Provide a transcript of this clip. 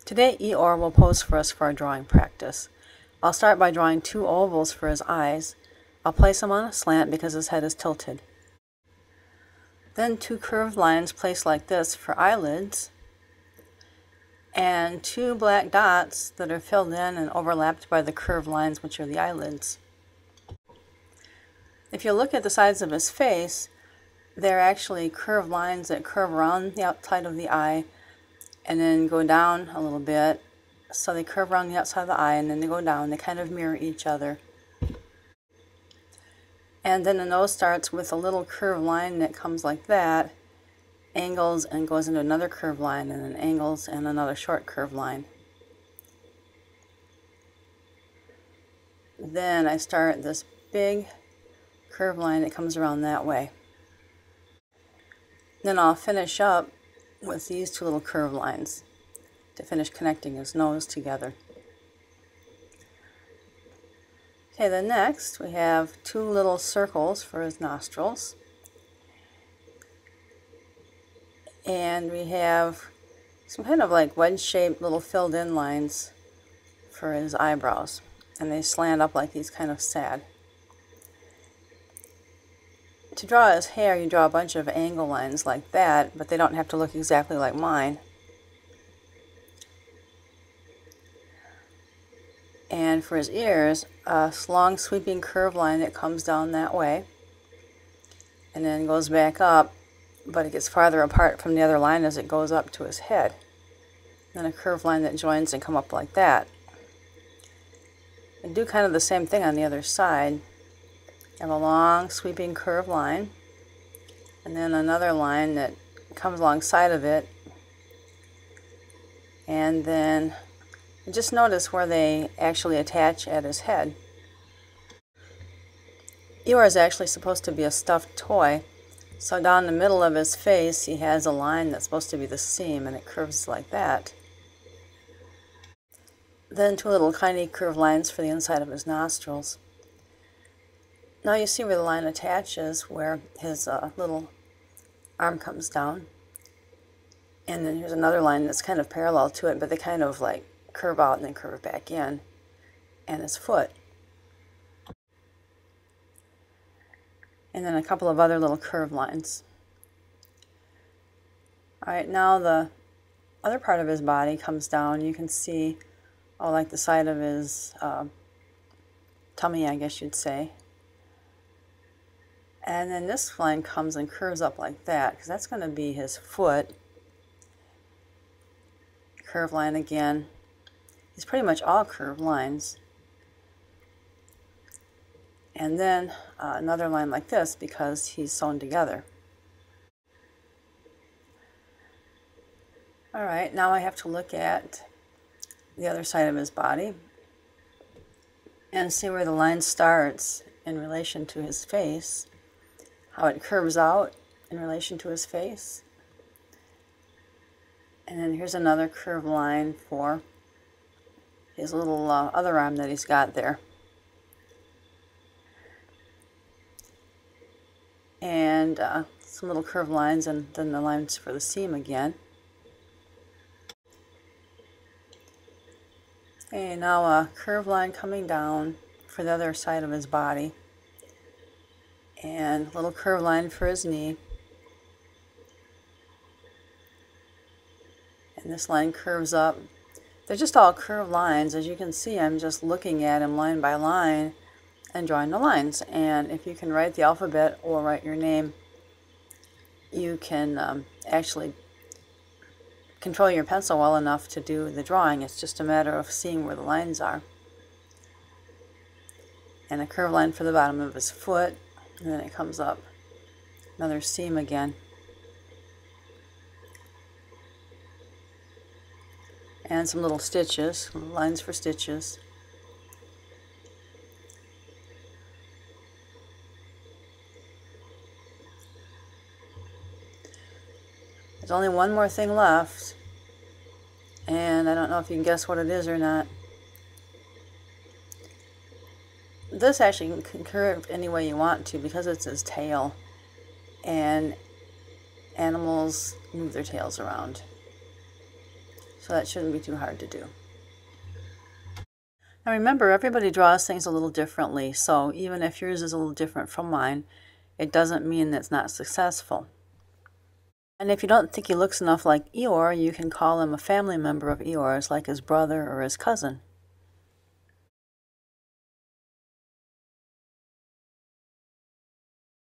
Today Eeyore will pose for us for our drawing practice. I'll start by drawing two ovals for his eyes. I'll place them on a slant because his head is tilted. Then two curved lines placed like this for eyelids, and two black dots that are filled in and overlapped by the curved lines, which are the eyelids. If you look at the sides of his face, they're actually curved lines that curve around the outside of the eye and then go down a little bit. So they curve around the outside of the eye and then they go down. They kind of mirror each other. And then the nose starts with a little curved line that comes like that, angles and goes into another curved line, and then angles and another short curved line. Then I start this big curved line that comes around that way. Then I'll finish up with these two little curved lines to finish connecting his nose together. Okay, then next we have two little circles for his nostrils. And we have some kind of like wedge-shaped little filled-in lines for his eyebrows. And they slant up like he's kind of sad. To draw his hair, you draw a bunch of angle lines like that, but they don't have to look exactly like mine. And for his ears, a long sweeping curved line that comes down that way and then goes back up, but it gets farther apart from the other line as it goes up to his head. Then a curved line that joins and come up like that. And do kind of the same thing on the other side. Have a long sweeping curved line and then another line that comes alongside of it, and then just notice where they actually attach at his head. Eeyore is actually supposed to be a stuffed toy, so down the middle of his face he has a line that's supposed to be the seam, and it curves like that. Then two little tiny curved lines for the inside of his nostrils. Now you see where the line attaches, where his little arm comes down. And then here's another line that's kind of parallel to it, but they kind of like curve out and then curve back in. And his foot. And then a couple of other little curved lines. Alright, now the other part of his body comes down. You can see, like the side of his tummy, I guess you'd say. And then this line comes and curves up like that, because that's going to be his foot. Curved line again. It's pretty much all curved lines. And then another line like this because he's sewn together. Alright, now I have to look at the other side of his body and see where the line starts in relation to his face. How it curves out in relation to his face. And then here's another curved line for his little other arm that he's got there. And some little curved lines, and then the lines for the seam again. Okay, now a curved line coming down for the other side of his body. And a little curved line for his knee. And this line curves up. They're just all curved lines. As you can see, I'm just looking at them line by line and drawing the lines. And if you can write the alphabet or write your name, you can actually control your pencil well enough to do the drawing. It's just a matter of seeing where the lines are. And a curved line for the bottom of his foot. And then it comes up. Another seam again. And some little stitches, lines for stitches. There's only one more thing left. And I don't know if you can guess what it is or not. This actually can curve any way you want to because it's his tail, and animals move their tails around. So that shouldn't be too hard to do. Now remember, everybody draws things a little differently, so even if yours is a little different from mine, it doesn't mean that it's not successful. And if you don't think he looks enough like Eeyore, you can call him a family member of Eeyore's, like his brother or his cousin.